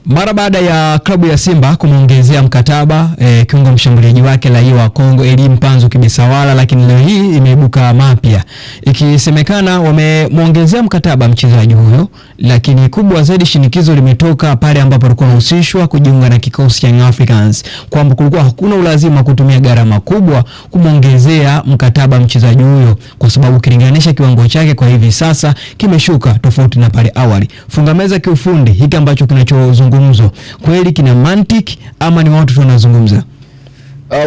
Mara baada ya klabu ya Simba kumuongezea mkataba kiungo mshambuliaji wake raia wa Kongo Elie Mpanzu Kibisawala, lakini leo hii imeibuka mapya ikisemekana wamemuongezea mkataba mchezaji huyo, lakini kubwa zaidi shinikizo limetoka pale ambapo alikuwa anahusishwa kujiunga na kikosi cha Young Africans, kwamba kulikuwa hakuna ulazima kutumia gharama kubwa kumuongezea mkataba mchezaji huyo kwa sababu kilinganisha kiwango chake kwa hivi sasa kimeshuka tofauti na pale awali. Fungameza kiufundi, hiki ambacho kinachozungumzwa kweli kina mantiki ama ni watu tunazungumza?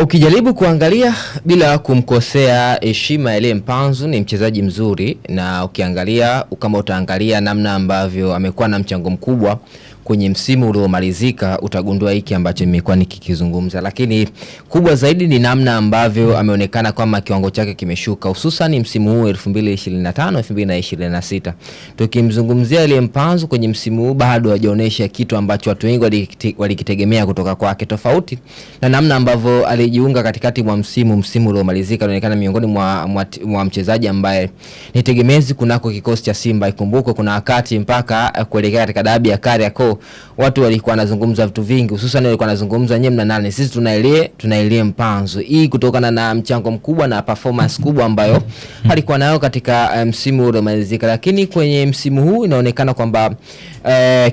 Ukijaribu kuangalia bila kumkosea heshima Elie Mpanzu, ni mchezaji mzuri, na ukiangalia kama utaangalia namna ambavyo amekuwa na mchango mkubwa kwenye msimu uliomalizika, utagundua hiki ambacho nimekuwa nikikizungumza. Lakini kubwa zaidi ni namna ambavyo ameonekana kama kiwango chake kimeshuka, hususan msimu huu 2025 2026. Tukimzungumzia Elie Mpanzu kwenye msimu huu bado hajaonesha kitu ambacho watu wengi walikitegemea kutoka kwake, tofauti na namna ambavyo alijiunga katikati mwa msimu uliomalizika. Anaonekana miongoni mwa mchezaji ambaye ni tegemezi kunako kikosi cha Simba. Ikumbuke kuna wakati mpaka kuelekea katika dabi ya Kariakoo watu walikuwa wanazungumza vitu vingi, hususan walikuwa wanazungumza nyinyi mna nani, sisi tunaelie Mpanzu. Hii kutokana na mchango mkubwa na performance kubwa ambayo alikuwa nayo katika msimu uliomalizika. Lakini kwenye msimu huu inaonekana kwamba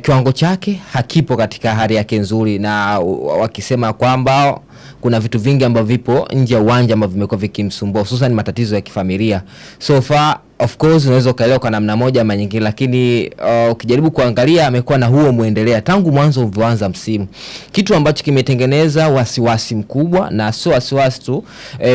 kiwango chake hakipo katika hali yake nzuri, na wakisema kwamba kuna vitu vingi ambavyo vipo nje ya uwanja ambavyo vimekuwa vikimsumbua, hususan matatizo ya kifamilia. So far of course unaweza kaelewa kwa namna moja ama nyingine, lakini ukijaribu kuangalia amekuwa na huo muendelea tangu mwanzo ulianza msimu, kitu ambacho kimetengeneza wasiwasi mkubwa. Na sio wasiwasi tu,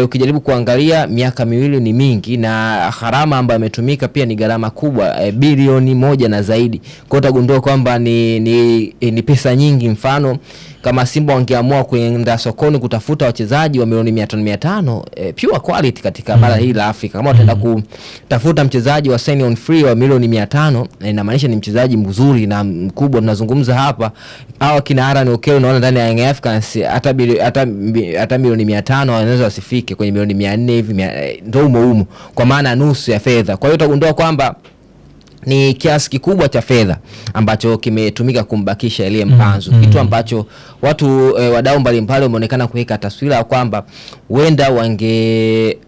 ukijaribu kuangalia miaka miwili ni mingi, na gharama ambayo imetumika pia ni gharama kubwa, bilioni 1 na zaidi. Kwa hiyo utagundua kwamba ni pesa nyingi. Mfano kama Simba wangeamua kuenda sokoni kutafuta wachezaji wa milioni 500 pure quality katika bara hili la Afrika, kama wataenda kutafuta mchezaji wa sign on free wa milioni 500, inamaanisha ni mchezaji mzuri na mkubwa. Tunazungumza hapa hawa kina Aaron Okelo, unaona ndani ya Young Africans hata milioni 500 wanaweza wasifike kwenye milioni 400 hivi, ndio umo kwa maana nusu ya fedha. Kwa hiyo utagundua kwamba ni kiasi kikubwa cha fedha ambacho kimetumika kumbakisha Elie Mpanzu, kitu ambacho watu wadau mbalimbali wameonekana kuweka taswira kwamba huenda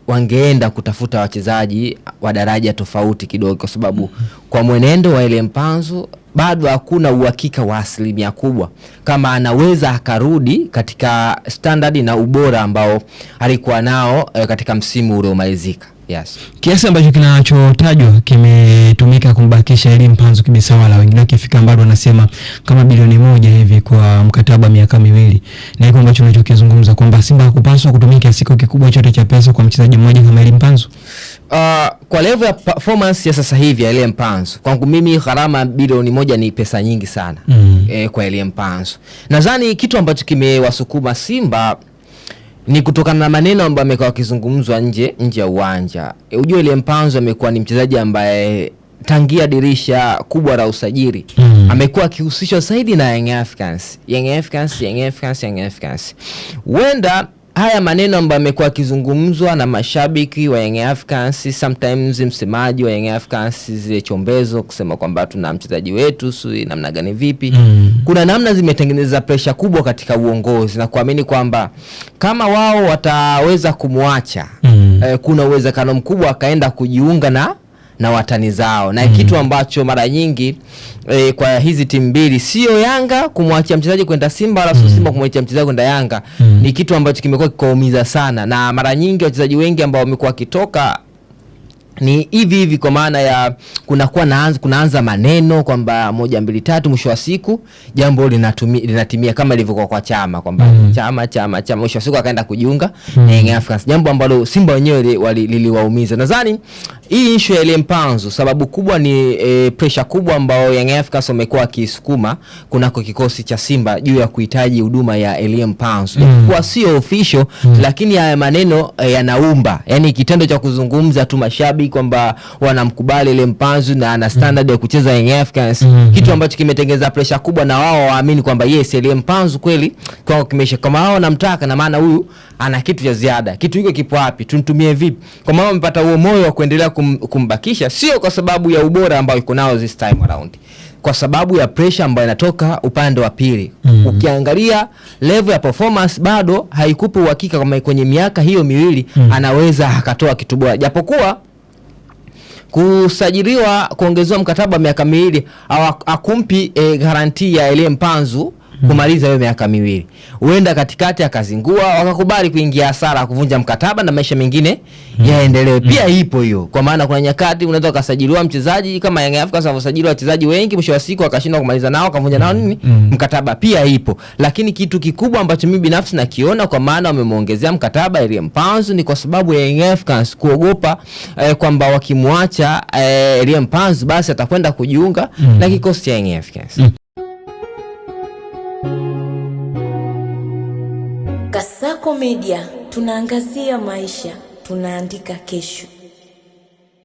wangeenda kutafuta wachezaji wa daraja tofauti kidogo, kwa sababu kwa mwenendo wa Elie Mpanzu bado hakuna uhakika wa asilimia kubwa kama anaweza akarudi katika standard na ubora ambao alikuwa nao katika msimu uliomalizika. Yes. Kiasi ambacho kinachotajwa kimetumika kumbakisha Elie Mpanzu Kibisawala, wengine wakifika mbali wanasema kama bilioni 1 hivi kwa mkataba miaka miwili. Na hiko ambacho tunachokizungumza kwamba Simba hakupaswa kutumia kiasi kikubwa chote cha pesa kwa mchezaji mmoja kama Elie Mpanzu. Kwa level ya performance ya sasa hivi ya Elie Mpanzu, kwangu mimi gharama bilioni 1 ni pesa nyingi sana kwa Elie Mpanzu. Nadhani kitu ambacho kimewasukuma Simba ni kutokana na maneno ambayo amekuwa akizungumzwa nje ya uwanja. Unajua Elie Mpanzu amekuwa ni mchezaji ambaye tangia dirisha kubwa la usajili amekuwa akihusishwa zaidi na Young Africans. Wenda haya maneno ambayo amekuwa akizungumzwa na mashabiki wa Young Africans, sometimes msemaji wa Young Africans zile chombezo kusema kwamba tuna mchezaji wetu sui namna gani vipi, kuna namna zimetengeneza pressure kubwa katika uongozi na kuamini kwamba kama wao wataweza kumwacha kuna uwezekano mkubwa akaenda kujiunga na watani zao, na kitu ambacho mara nyingi kwa hizi timu mbili, sio Yanga kumwachia mchezaji kwenda Simba wala Simba kumwachia mchezaji kwenda Yanga, ni kitu ambacho kimekuwa kikaumiza sana. Na mara nyingi wachezaji wengi ambao wamekuwa kitoka ni hivi kwa maana ya kunaanza maneno kwamba 1 2 3, mwisho wa siku jambo linatimia kama ilivyokuwa kwa Chama kwamba chama mwisho wa siku akaenda kujiunga na Young Africans, jambo ambalo Simba wenyewe liliwaumiza. Nadhani hii issue ya Elie Mpanzu sababu kubwa ni pressure kubwa ambayo Young Africans wamekuwa kisukuma kunako kikosi cha Simba juu ya kuhitaji huduma ya Elie Mpanzu. Kwa sio official, lakini haya maneno yanaumba, yani kitendo cha kuzungumza tu mashabiki kwamba wanamkubali Elie Mpanzu na ana standard ya kucheza Young Africans, kitu ambacho kimetengeza pressure kubwa na wao waamini kwamba yes Elie Mpanzu kweli kwa kimesha, kama wao wanamtaka na maana huyu ana kitu cha ziada, kitu hiko kipo wapi, tuntumie vipi? Kwa maana wamepata huo moyo wa kuendelea kumbakisha, sio kwa sababu ya ubora ambao yuko nao this time around. kwa sababu ya pressure ambayo inatoka upande wa pili. Ukiangalia level ya performance bado haikupa uhakika kama kwenye miaka hiyo miwili anaweza akatoa kitu bora, japokuwa kusajiliwa kuongezewa mkataba wa miaka miwili akumpi garanti ya Elie Mpanzu kumaliza hiyo miaka miwili. Huenda katikati akazingua wakakubali kuingia hasara kuvunja mkataba na maisha mengine yaendelee. Pia ipo hiyo. Kwa maana kuna nyakati unaweza kusajiliwa mchezaji kama Young Africans wanavyosajiliwa wachezaji wengi, mwisho wa siku akashindwa kumaliza nao, akavunja nao nini mkataba. Pia ipo. Lakini kitu kikubwa ambacho mimi binafsi nakiona kwa maana wamemuongezea mkataba Elie Mpanzu ni kwa sababu ya Young Africans kuogopa kwamba wakimwacha Elie Mpanzu basi atakwenda kujiunga na kikosi cha Young Africans. Kasako Media, tunaangazia maisha, tunaandika kesho.